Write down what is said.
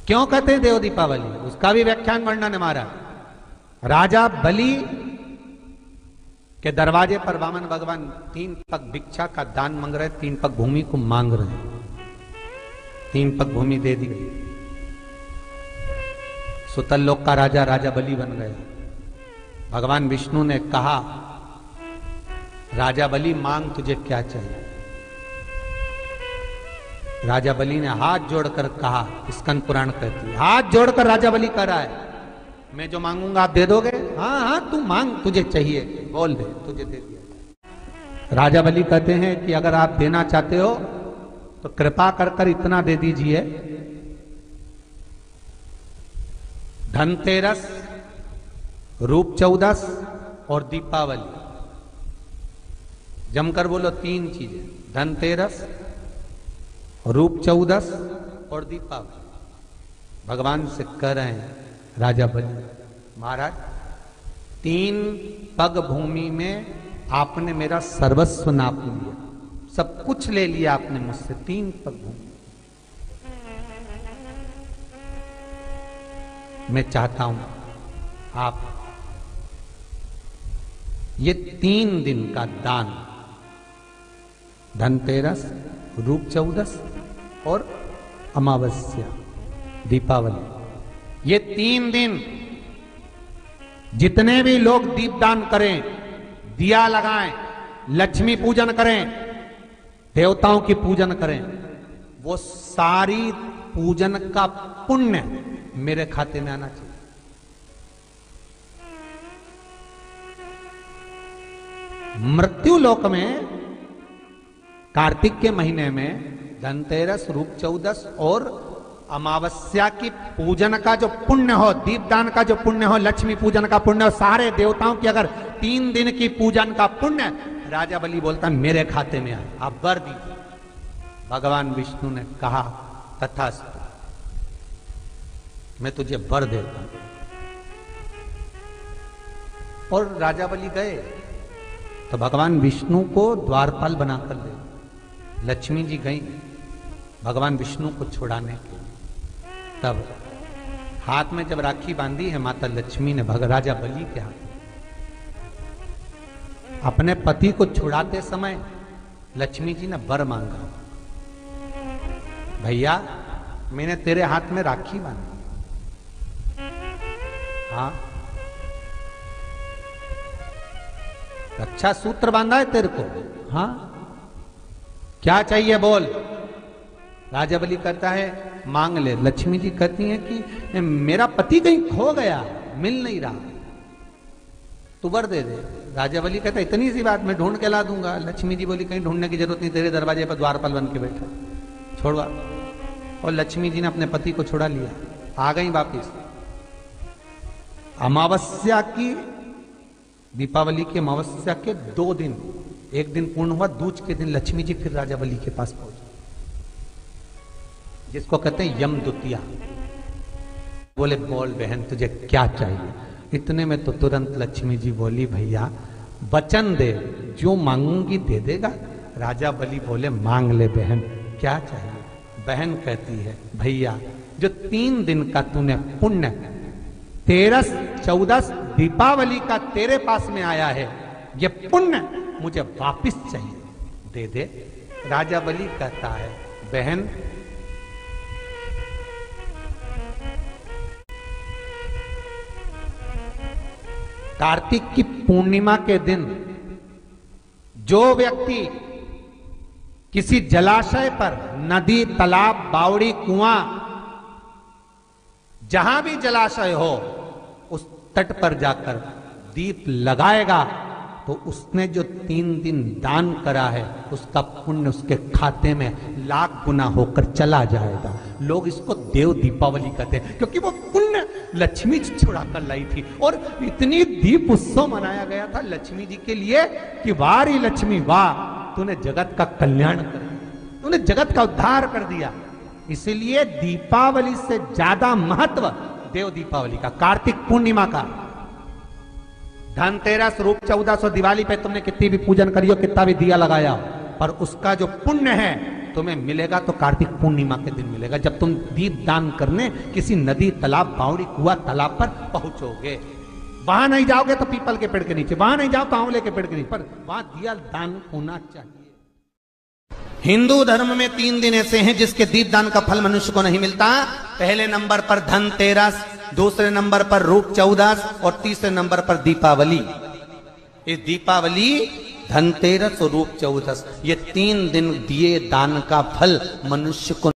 क्यों कहते हैं देव दीपावली, उसका भी व्याख्यान वर्णन हमारा। राजा बलि के दरवाजे पर वामन भगवान 3 पग भिक्षा का दान मांग रहे, 3 पग भूमि को मांग रहे, 3 पग भूमि दे दी गई। सुतल लोक का राजा राजा बलि बन गया। भगवान विष्णु ने कहा, राजा बलि मांग तुझे क्या चाहिए। राजा बलि ने हाथ जोड़कर कहा, स्कंद पुराण कहती है, हाथ जोड़कर राजा बलि कह रहा है, मैं जो मांगूंगा आप दे दोगे। हाँ हाँ तू मांग, तुझे चाहिए बोल दे, तुझे दे दिया। राजा बलि कहते हैं कि अगर आप देना चाहते हो तो कृपा कर कर इतना दे दीजिए, धनतेरस, रूप चौदस और दीपावली, जमकर बोलो 3 चीजें, धनतेरस, रूप चौदस और दीपावली। भगवान से कह रहे हैं राजा बलि, महाराज 3 पग भूमि में आपने मेरा सर्वस्व नाप लिया, सब कुछ ले लिया आपने मुझसे, 3 पग भूमि। मैं चाहता हूं आप ये 3 दिन का दान, धनतेरस, रूप चौदस और अमावस्या, दीपावली, ये 3 दिन जितने भी लोग दीपदान करें, दिया लगाएं, लक्ष्मी पूजन करें, देवताओं की पूजन करें, वो सारी पूजन का पुण्य मेरे खाते में आना चाहिए। मृत्यु लोक में कार्तिक के महीने में धनतेरस, रूप चौदस और अमावस्या की पूजन का जो पुण्य हो, दीपदान का जो पुण्य हो, लक्ष्मी पूजन का पुण्य हो, सारे देवताओं की अगर 3 दिन की पूजन का पुण्य, राजा बलि बोलता मेरे खाते में आए, आप वर दीजिए। भगवान विष्णु ने कहा तथास्तु, मैं तुझे वर देता हूं। और राजा बलि गए तो भगवान विष्णु को द्वारपाल बनाकर ले, लक्ष्मी जी गई भगवान विष्णु को छुड़ाने के लिए। तब हाथ में जब राखी बांधी है माता लक्ष्मी ने राजा बलि के हाथ, अपने पति को छुड़ाते समय लक्ष्मी जी ने वर मांगा, भैया मैंने तेरे हाथ में राखी बांधी, हाँ रक्षा सूत्र बांधा है तेरे को, हाँ क्या चाहिए बोल। राजा बलि कहता है मांग ले। लक्ष्मी जी कहती हैं कि मेरा पति कहीं खो गया, मिल नहीं रहा, तू वर दे दे। राजा बलि कहता है इतनी सी बात, मैं ढूंढ के ला दूंगा। लक्ष्मी जी बोली कहीं ढूंढने की जरूरत नहीं, तेरे दरवाजे पर द्वारपाल बन के बैठा, छोड़वा। और लक्ष्मी जी ने अपने पति को छुड़ा लिया, आ गई वापिस। अमावस्या की, दीपावली की अमावस्या के 2 दिन, एक दिन पूर्ण हुआ, दूज के दिन लक्ष्मी जी फिर राजा बलि के पास पहुंचे, जिसको कहते हैं यम द्वितीया। बोले बोल बहन तुझे क्या चाहिए। इतने में तो तुरंत लक्ष्मी जी बोली भैया वचन दे, जो मांगूंगी दे देगा। राजा बलि बोले मांग ले बहन, क्या चाहिए। बहन कहती है भैया जो 3 दिन का तूने पुण्य, 13, 14 दीपावली का तेरे पास में आया है, ये पुण्य मुझे वापिस चाहिए, दे दे। राजा बलि कहता है बहन कार्तिक की पूर्णिमा के दिन जो व्यक्ति किसी जलाशय पर, नदी, तालाब, बावड़ी, कुआं, जहां भी जलाशय हो उस तट पर जाकर दीप लगाएगा तो उसने जो 3 दिन दान करा है उसका पुण्य उसके खाते में लाख गुना होकर चला जाएगा। लोग इसको देव दीपावली कहते हैं क्योंकि वो पुण्य लक्ष्मी जी छुड़ा कर लाई थी। और इतनी दीप उत्सव मनाया गया था लक्ष्मी जी के लिए कि वाह रे लक्ष्मी वाह, तूने जगत का कल्याण कर दिया, तूने जगत का उद्धार कर दिया। इसीलिए दीपावली से ज्यादा महत्व देव दीपावली का, कार्तिक पूर्णिमा का। धनतेरस, रूप 14 दिवाली पे तुमने कितनी भी पूजन करी हो, कितना भी दिया लगाया, पर उसका जो पुण्य है तुम्हें मिलेगा तो कार्तिक पूर्णिमा के दिन मिलेगा, जब तुम दीप दान करने किसी नदी, तालाब, बावड़ी, कुआं, तालाब पर पहुंचोगे। वहां नहीं जाओगे तो पीपल के पेड़ के नीचे, वहां नहीं जाओ तो आंवले के पेड़ के नीचे, पर वहां दिया दान होना चाहिए। हिंदू धर्म में 3 दिन ऐसे हैं जिसके दीप दान का फल मनुष्य को नहीं मिलता। पहले नंबर पर धनतेरस, दूसरे नंबर पर रूप चौदस और तीसरे नंबर पर दीपावली। इस दीपावली, धनतेरस और रूप चौदस, ये 3 दिन दिए दान का फल मनुष्य को